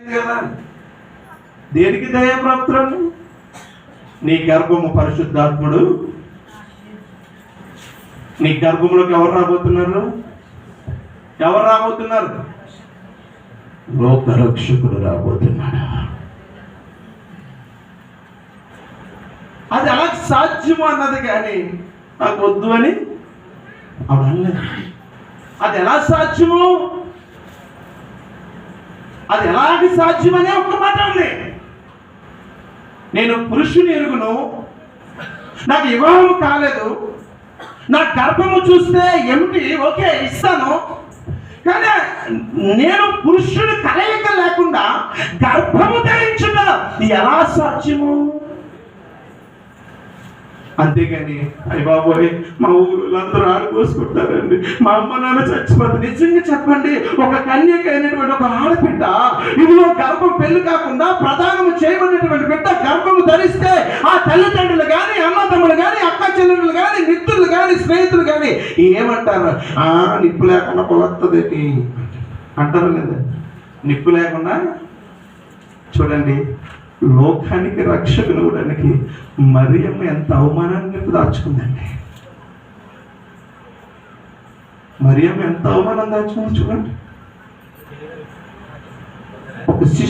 కదా, దేనికి దయాప్రాప్తులను? నీ గర్భము పరిశుద్ధాత్ముడు. నీ గర్భంలోకి ఎవరు రాబోతున్నారు? ఎవరు రాబోతున్నారు? లోకరక్షకుడు రాబోతున్నాడు. అది ఎలా సాధ్యము అన్నది కానీ నాకు వద్దు అని ఆవిడ అనలేదు. అది ఎలా సాధ్యము, అది ఎలాంటి సాధ్యమనే ఒక్క మాట ఉంది. నేను పురుషుని ఎరుగును, నాకు వివాహం కాలేదు, నా గర్భము చూస్తే ఏమిటి, ఓకే ఇస్తాను, కానీ నేను పురుషుని కలయిక లేకుండా గర్భము ధరించున్నా ఎలా సాధ్యము? అంతేగాని అయ్య బాబోయ్ మా ఊళ్ళో అందరూ ఆడుకోసుకుంటారండి, మా అమ్మ నాన్న చచ్చిపోతుంది. నిజంగా చెప్పండి, ఒక కన్యక అయినటువంటి ఒక ఆడబిడ్డ ఇదిలో గర్భం పెళ్లి కాకుండా ప్రధానము చేయబడినటువంటి బిడ్డ గర్భము ధరిస్తే ఆ తల్లిదండ్రులు కానీ, అన్నదమ్ములు కానీ, అక్క చెల్లెళ్ళు కానీ, మిత్రులు కానీ, స్నేహితులు కానీ ఏమంటారు? నిప్పు లేకుండా పొగొత్తదేటి అంటారు లేదా? నిప్పు లేకుండా చూడండి, లోకానికి రక్షకులు అవడానికి మరియమ్మ ఎంత అవమానాన్ని దాచుకుందండి. మరియమ్మ ఎంత అవమానం దాచుకుంది చూడండి. ఒక